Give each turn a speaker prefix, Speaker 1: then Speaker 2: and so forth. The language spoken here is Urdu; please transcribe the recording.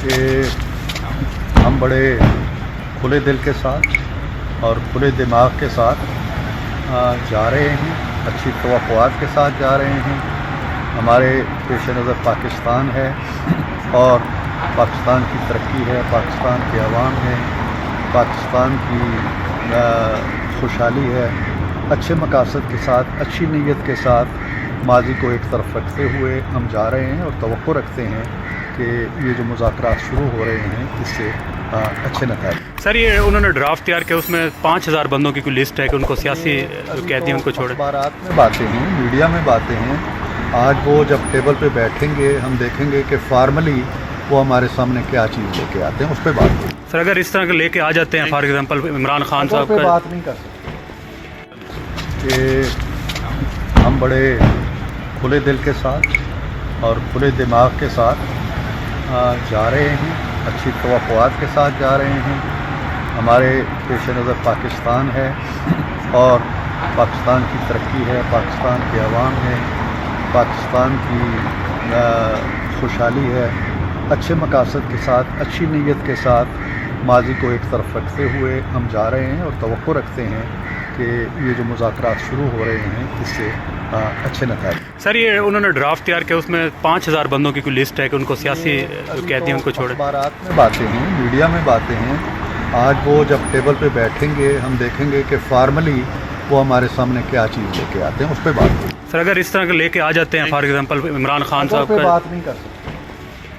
Speaker 1: کہ ہم بڑے کھلے دل کے ساتھ اور کھلے دماغ کے ساتھ جا رہے ہیں، اچھی توقعات کے ساتھ جا رہے ہیں۔ ہمارے پیش نظر پاکستان ہے اور پاکستان کی ترقی ہے، پاکستان کے عوام ہے، پاکستان کی خوشحالی ہے۔ اچھے مقاصد کے ساتھ، اچھی نیت کے ساتھ ماضی کو ایک طرف رکھتے ہوئے ہم جا رہے ہیں اور توقع رکھتے ہیں کہ یہ جو مذاکرات شروع ہو رہے ہیں اس سے اچھے نتائج۔
Speaker 2: سر، یہ انہوں نے ڈرافٹ تیار کیا، اس میں 5000 بندوں کی کوئی لسٹ ہے کہ ان کو سیاسی قیدی ان کو چھوڑے۔
Speaker 1: اخبارات میں باتیں ہیں، میڈیا میں باتیں ہیں۔ آج وہ جب ٹیبل پہ بیٹھیں گے ہم دیکھیں گے کہ فارملی وہ ہمارے سامنے کیا چیز لے کے آتے ہیں، اس پہ بات ہوگی۔
Speaker 2: سر، اگر اس طرح کے لے کے آ جاتے ہیں، فار ایگزامپل عمران خان صاحب
Speaker 1: پہ
Speaker 2: کا،
Speaker 1: بات نہیں کر سکتے کہ ہم بڑے کھلے دل کے ساتھ اور کھلے دماغ کے ساتھ جا رہے ہیں، اچھی توقعات کے ساتھ جا رہے ہیں۔ ہمارے پیش نظر پاکستان ہے اور پاکستان کی ترقی ہے، پاکستان کے عوام ہے، پاکستان کی خوشحالی ہے۔ اچھے مقاصد کے ساتھ، اچھی نیت کے ساتھ ماضی کو ایک طرف رکھتے ہوئے ہم جا رہے ہیں اور توقع رکھتے ہیں کہ یہ جو مذاکرات شروع ہو رہے ہیں اس سے اچھے نتائج۔
Speaker 2: سر، یہ انہوں نے ڈرافٹ تیار کیا، اس میں 5000 بندوں کی کوئی لسٹ ہے کہ ان کو سیاسی قیدی ان کو چھوڑے۔
Speaker 1: اخبارات میں باتیں ہیں، میڈیا میں باتیں ہیں۔ آج وہ جب ٹیبل پہ بیٹھیں گے ہم دیکھیں گے کہ فارملی وہ ہمارے سامنے کیا چیز لے کے آتے ہیں، اس پہ بات ہوگی۔
Speaker 2: سر، اگر اس طرح کے لے کے آ جاتے ہیں، فار ایگزامپل عمران خان صاحب
Speaker 1: پہ
Speaker 2: کا،
Speaker 1: بات نہیں کر سکتے۔